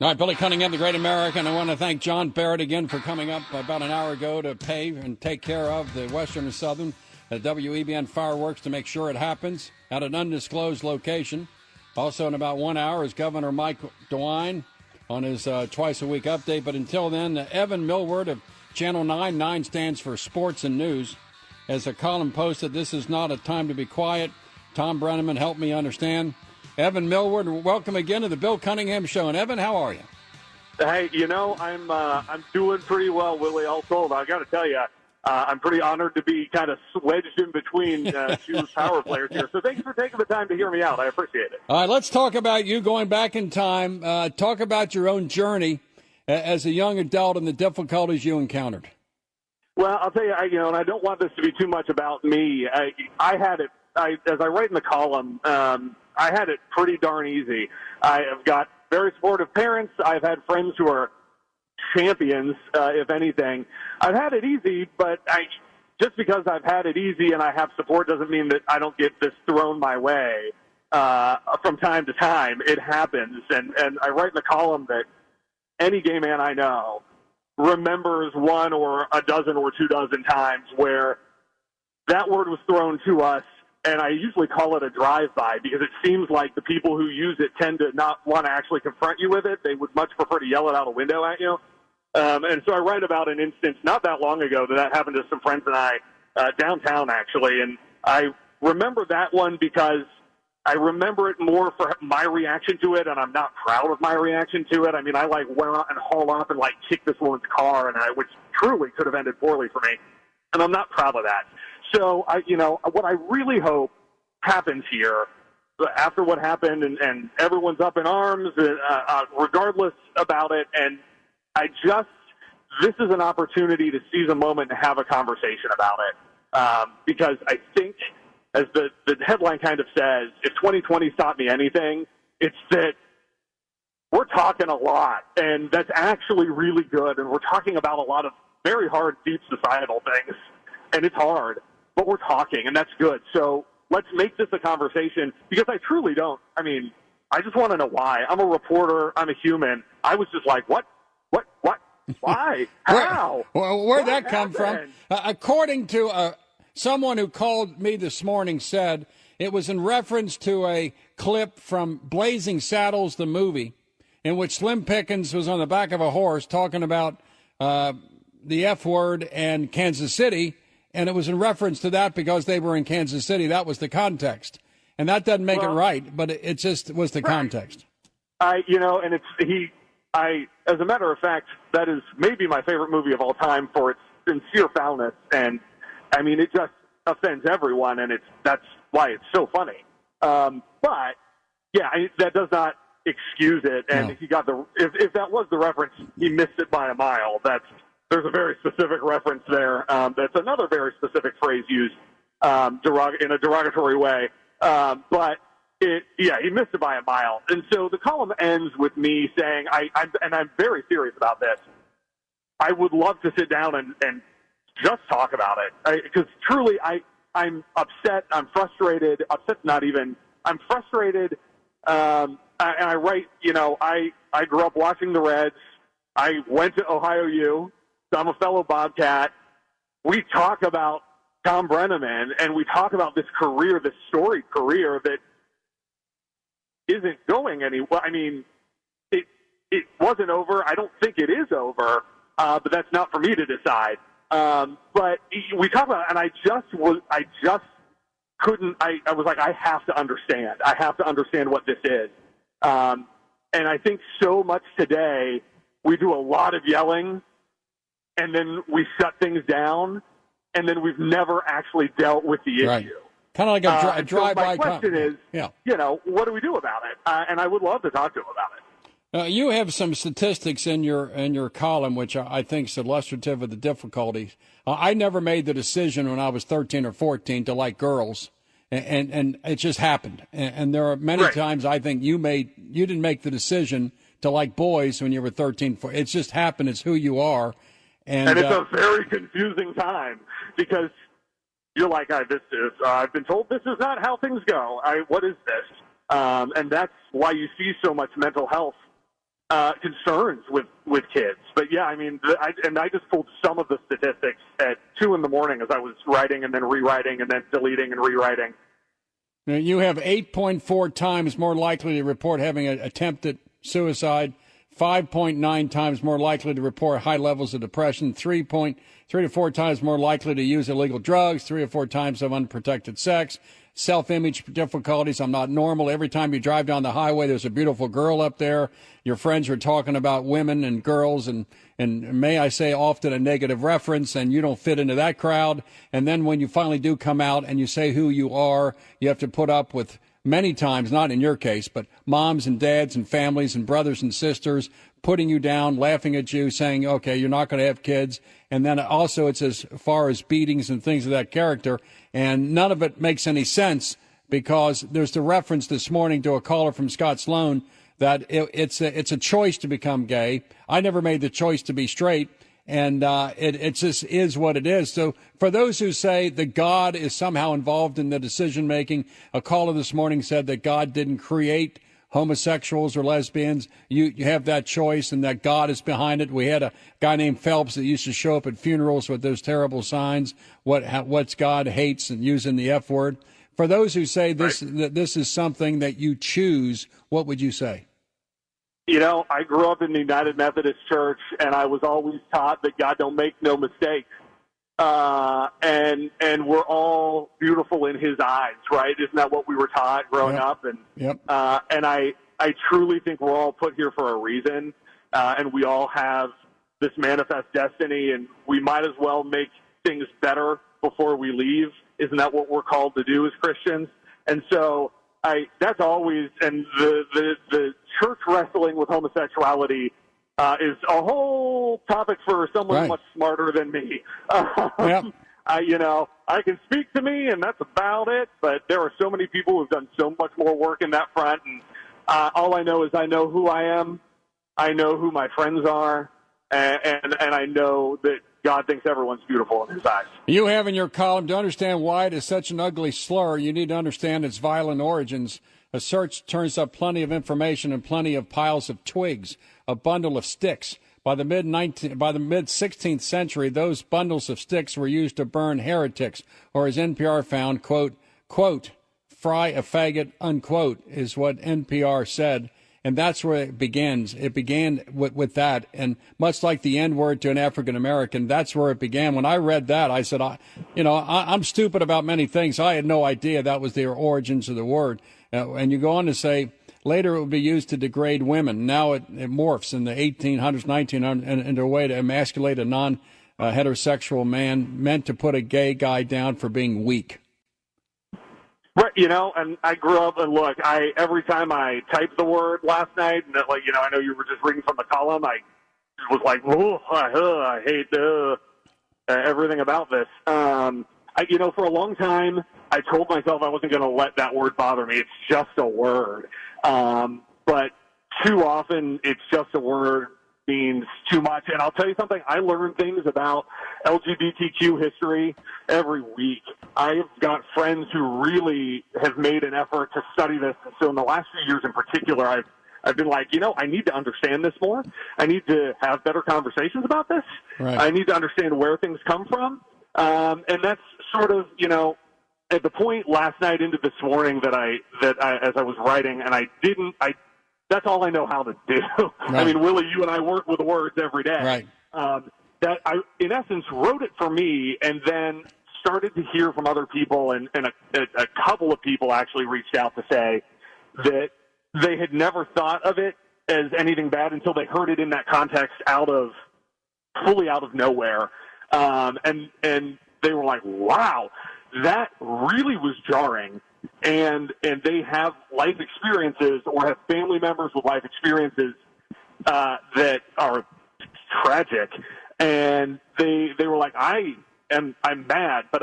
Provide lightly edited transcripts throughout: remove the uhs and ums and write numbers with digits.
All right, Billy Cunningham, the Great American. I want to thank John Barrett again for coming up about an hour ago to pay and take care of the Western and Southern WEBN fireworks to make sure it happens at an undisclosed location. Also, in about 1 hour, is Governor Mike DeWine on his twice-a-week update. But until then, Evan Millward of Channel 9, 9 stands for Sports and News, as a column posted, "This is not a time to be quiet. Tom Brenneman helped me understand." Evan Millward, welcome again to the Bill Cunningham Show. And Evan, how are you? Hey, I'm doing pretty well, Willie. All told, I got to tell you, I'm pretty honored to be kind of wedged in between two power players here. So thanks for taking the time to hear me out. I appreciate it. All right, let's talk about you going back in time. Talk about your own journey as a young adult and the difficulties you encountered. Well, I'll tell you, and I don't want this to be too much about me. I had it. As I write in the column, I had it pretty darn easy. I have got very supportive parents. I've had friends who are champions, if anything. I've had it easy, but just because I've had it easy and I have support doesn't mean that I don't get this thrown my way from time to time. It happens, and I write in the column that any gay man I know remembers one or a dozen or 24 times where that word was thrown to us. And I usually call it a drive-by because it seems like the people who use it tend to not want to actually confront you with it. They would much prefer to yell it out a window at you. And so I write about an instance not that long ago that happened to some friends and I downtown, actually. And I remember that one because I remember it more for my reaction to it, and I'm not proud of my reaction to it. I mean, I went out and hauled off and kicked this woman's car, which truly could have ended poorly for me. And I'm not proud of that. So, what I really hope happens here, after what happened, and everyone's up in arms, regardless about it, and this is an opportunity to seize a moment and have a conversation about it. Because I think, as the headline kind of says, if 2020 taught me anything, it's that we're talking a lot, and that's actually really good, and we're talking about a lot of very hard, deep societal things, and it's hard. But we're talking, and that's good. So let's make this a conversation, because I truly don't. I mean, I just want to know why. I'm a reporter. I'm a human. I was just like, what, why, how? Where'd that come from? According to someone who called me this morning, said it was in reference to a clip from Blazing Saddles, the movie, in which Slim Pickens was on the back of a horse talking about the F word and Kansas City. And it was in reference to that because they were in Kansas City. That was the context. And that doesn't make it right, but it just was the context. And as a matter of fact, that is maybe my favorite movie of all time for its sincere foulness. And, I mean, it just offends everyone, and that's why it's so funny. But, yeah, that does not excuse it. And no. If that was the reference, he missed it by a mile. There's a very specific reference there. That's another very specific phrase used in a derogatory way. But he missed it by a mile. And so the column ends with me saying, I'm very serious about this. I would love to sit down and just talk about it. Because truly, I'm upset. I'm frustrated. I'm frustrated. And I write, I grew up watching the Reds. I went to Ohio U. I'm a fellow Bobcat. We talk about Tom Brenneman, and we talk about this career, this storied career that isn't going anywhere. I mean, it wasn't over. I don't think it is over, but that's not for me to decide. But we talk about it, and I was like, I have to understand. I have to understand what this is. And I think so much today, we do a lot of yelling, and then we shut things down, and then we've never actually dealt with the issue. Right. Kind of like a drive-by. My question is, what do we do about it? And I would love to talk to him about it. You have some statistics in your column, which I think is illustrative of the difficulties. I never made the decision when I was 13 or 14 to like girls, and it just happened. And there are many times I think you didn't make the decision to like boys when you were 13. It's just happened. It's who you are. And it's a very confusing time because you're like, I've been told this is not how things go. What is this? And that's why you see so much mental health concerns with kids. But yeah, I mean, I just pulled some of the statistics at 2 a.m. as I was writing and then rewriting and then deleting and rewriting. Now, you have 8.4 times more likely to report having attempted suicide, 5.9 times more likely to report high levels of depression, 3 to 4 times more likely to use illegal drugs, 3 or 4 times of unprotected sex, self-image difficulties. I'm not normal. Every time you drive down the highway, there's a beautiful girl up there. Your friends are talking about women and girls, and may I say often a negative reference, and you don't fit into that crowd. And then when you finally do come out and you say who you are, you have to put up with many times, not in your case, but moms and dads and families and brothers and sisters putting you down, laughing at you, saying, okay, you're not going to have kids. And then also it's as far as beatings and things of that character. And none of it makes any sense because there's the reference this morning to a caller from Scott Sloan that it's a choice to become gay. I never made the choice to be straight. And it just is what it is. So for those who say that God is somehow involved in the decision-making, a caller this morning said that God didn't create homosexuals or lesbians. You have that choice and that God is behind it. We had a guy named Phelps that used to show up at funerals with those terrible signs, what's God hates and using the F word. For those who say that this is something that you choose, what would you say? You know, I grew up in the United Methodist Church, and I was always taught that God don't make no mistakes. And we're all beautiful in his eyes, right? Isn't that what we were taught growing up? And and I truly think we're all put here for a reason, and we all have this manifest destiny, and we might as well make things better before we leave. Isn't that what we're called to do as Christians? And so that's always, and the church wrestling with homosexuality is a whole topic for someone much smarter than me. I can speak to me, and that's about it. But there are so many people who've done so much more work in that front. And all I know is I know who I am. I know who my friends are. And I know that God thinks everyone's beautiful in his eyes. You have in your column, to understand why it is such an ugly slur, you need to understand its violent origins. A search turns up plenty of information and plenty of piles of twigs, a bundle of sticks. By the mid-16th century, those bundles of sticks were used to burn heretics, or as NPR found, quote, fry a faggot, unquote, is what NPR said. And that's where it begins. It began with that. And much like the N-word to an African-American, that's where it began. When I read that, I said, I'm stupid about many things. I had no idea that was the origins of the word. And you go on to say, later it would be used to degrade women. Now it morphs in the 1800s, 1900s, into a way to emasculate a non-heterosexual man, meant to put a gay guy down for being weak. Right, and I grew up, and look, every time I typed the word last night, and I know you were just reading from the column, I was like, I hate everything about this. For a long time, I told myself I wasn't going to let that word bother me. It's just a word. But too often, it's just a word means too much. And I'll tell you something, I learn things about LGBTQ history every week. I've got friends who really have made an effort to study this. And so in the last few years in particular, I've been like, I need to understand this more. I need to have better conversations about this. Right. I need to understand where things come from. And that's sort of, at the point last night into this morning that I as I was writing, and that's all I know how to do. Right. I mean, Willie, you and I work with words every day. Right. That I, in essence, wrote it for me, and then started to hear from other people, and a couple of people actually reached out to say that they had never thought of it as anything bad until they heard it in that context fully out of nowhere. And they were like, wow, that really was jarring. And they have life experiences or have family members with life experiences that are tragic. And they were like, I'm mad, but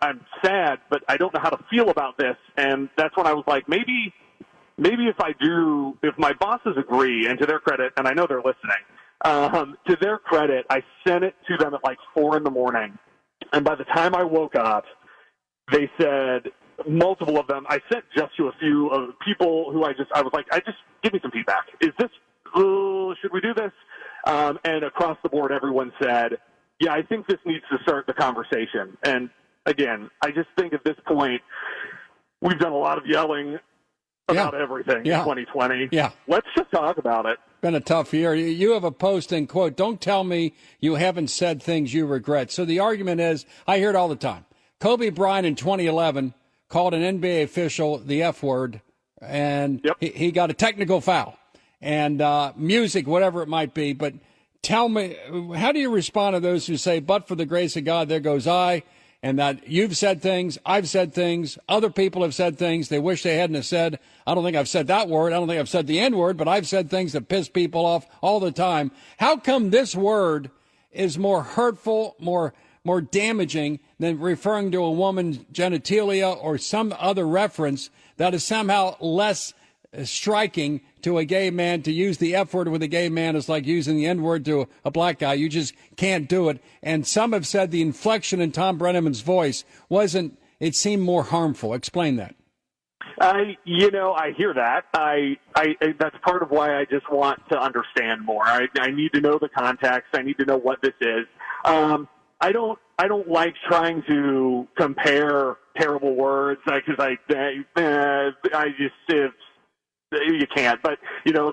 I'm sad, but I don't know how to feel about this. And that's when I was like, maybe if my bosses agree, and to their credit, and I know they're listening, to their credit, I sent it to them at like 4 a.m. And by the time I woke up, they said, multiple of them, I sent just to a few of people who I was like, give me some feedback. Is this oh, should we do this? And across the board, everyone said, yeah, I think this needs to start the conversation. And again, I just think at this point, we've done a lot of yelling about everything in 2020. Yeah. Let's just talk about it. Been a tough year. You have a posting, quote, "Don't tell me you haven't said things you regret." So the argument is, I hear it all the time. Kobe Bryant in 2011 called an NBA official the F word, and he got a technical foul. And music, whatever it might be. But tell me, how do you respond to those who say, but for the grace of God, there goes I, and that you've said things, I've said things, other people have said things they wish they hadn't have said. I don't think I've said that word. I don't think I've said the N word, but I've said things that piss people off all the time. How come this word is more hurtful, more damaging than referring to a woman's genitalia or some other reference that is somehow less striking to a gay man? To use the F word with a gay man is like using the N word to a black guy. You just can't do it. And some have said the inflection in Tom Brenneman's voice it seemed more harmful. Explain that. I hear that. That's part of why I just want to understand more. I need to know the context. I need to know what this is. I don't like trying to compare terrible words because you can't. But,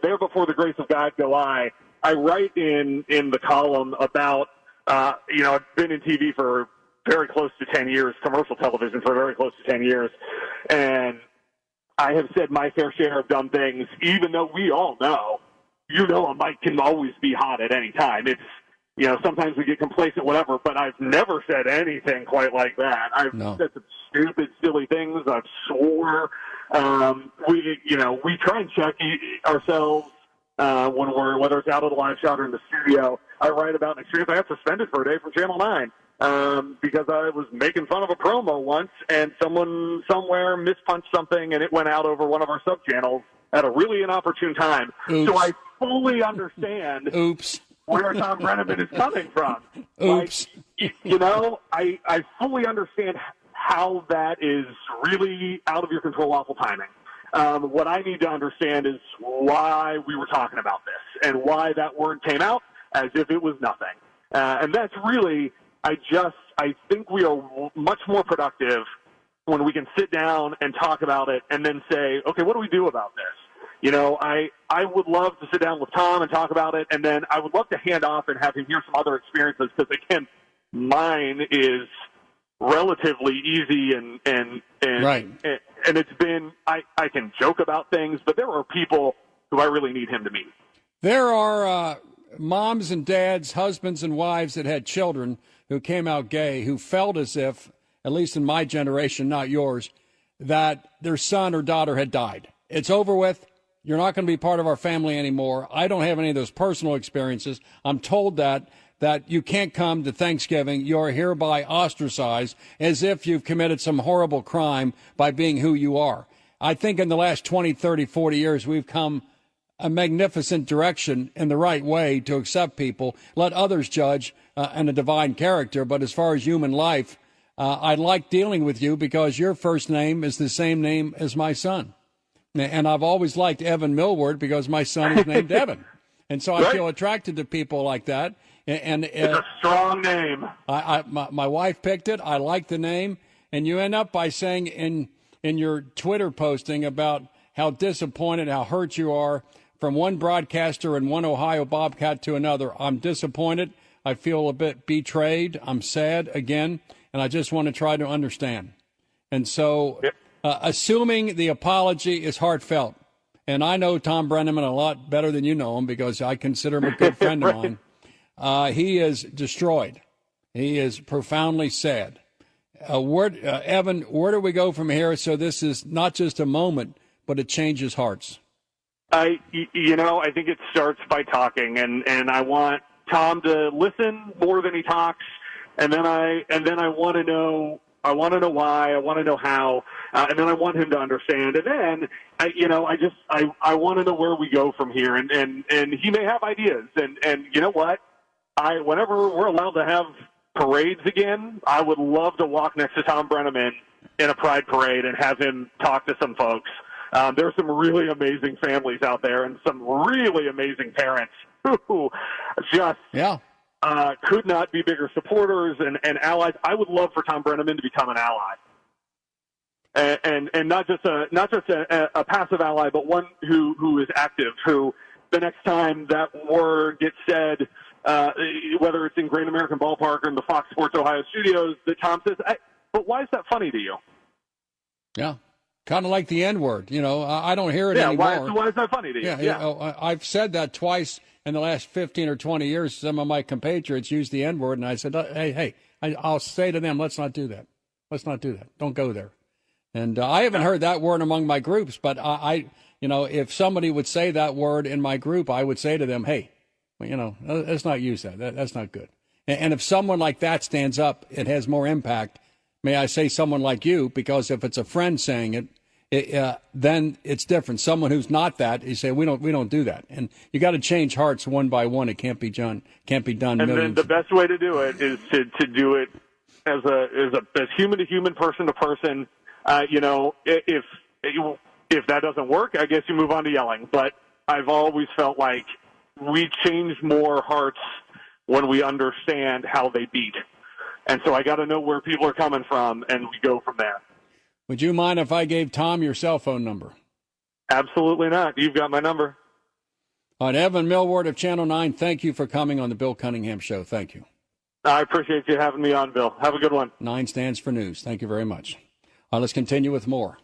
there before the grace of God go I write in the column about, I've been in TV for very close to 10 years, commercial television for very close to 10 years. And I have said my fair share of dumb things, even though we all know, a mic can always be hot at any time. It's, sometimes we get complacent, whatever, but I've never said anything quite like that. I've said some stupid, silly things. I've swore. We try and check ourselves whether it's out of the live shot or in the studio. I write about an experience. I got suspended for a day from Channel 9 because I was making fun of a promo once, and someone somewhere mispunched something, and it went out over one of our sub-channels at a really inopportune time. Oops. So I fully understand where Tom Brenneman is coming from. Oops. I fully understand how that is really out of your control, awful timing. What I need to understand is why we were talking about this and why that word came out as if it was nothing. And that's really, I think we are much more productive when we can sit down and talk about it and then say, okay, what do we do about this? I would love to sit down with Tom and talk about it, and then I would love to hand off and have him hear some other experiences because, again, mine is relatively easy and right. And it's been, I can joke about things, but there are people who I really need him to meet. There are moms and dads, husbands and wives that had children who came out gay who felt as if, at least in my generation, not yours, that their son or daughter had died. It's over with. You're not going to be part of our family anymore. I don't have any of those personal experiences. I'm told that you can't come to Thanksgiving. You're hereby ostracized as if you've committed some horrible crime by being who you are. I think in the last 20, 30, 40 years, we've come a magnificent direction in the right way to accept people, let others judge and a divine character. But as far as human life, I like dealing with you because your first name is the same name as my son. And I've always liked Evan Millward because my son is named Evan. And so I feel attracted to people like that. And it's a strong name. My wife picked it. I like the name. And you end up by saying in your Twitter posting about how disappointed, how hurt you are from one broadcaster and one Ohio Bobcat to another. I'm disappointed. I feel a bit betrayed. I'm sad again. And I just want to try to understand. And so assuming the apology is heartfelt, and I know Tom Brenneman a lot better than you know him because I consider him a good friend of mine. He is destroyed. He is profoundly sad. Evan, where do we go from here so this is not just a moment, but it changes hearts? I think it starts by talking, and I want Tom to listen more than he talks, and then I want to know. I want to know why. I want to know how, and then I want him to understand. And then, I want to know where we go from here. And he may have ideas. And you know what? Whenever we're allowed to have parades again, I would love to walk next to Tom Brenneman in a pride parade and have him talk to some folks. There's some really amazing families out there and some really amazing parents who just could not be bigger supporters and allies. I would love for Tom Brennaman to become an ally. And not just a passive ally, but one who is active, who the next time that word gets said, whether it's in Great American Ballpark or in the Fox Sports Ohio studios, that Tom says, but why is that funny to you? Yeah, kind of like the N-word. I don't hear it anymore. Why is that funny to you? Yeah. I've said that twice in the last 15 or 20 years. Some of my compatriots used the N-word, and I said, hey, I'll say to them, let's not do that. Let's not do that. Don't go there. And I haven't heard that word among my groups, but if somebody would say that word in my group, I would say to them, hey, let's not use that. That's not good. And if someone like that stands up, it has more impact. May I say someone like you, because if it's a friend saying it, then it's different. Someone who's not that, you say, we don't do that. And you got to change hearts one by one. It can't be done. And then the best way to do it is to do it as human to human, person to person. If that doesn't work, I guess you move on to yelling. But I've always felt like we change more hearts when we understand how they beat. And so I got to know where people are coming from, and we go from there. Would you mind if I gave Tom your cell phone number? Absolutely not. You've got my number. All right, Evan Millward of Channel 9, thank you for coming on the Bill Cunningham Show. Thank you. I appreciate you having me on, Bill. Have a good one. 9 stands for news. Thank you very much. All right, let's continue with more.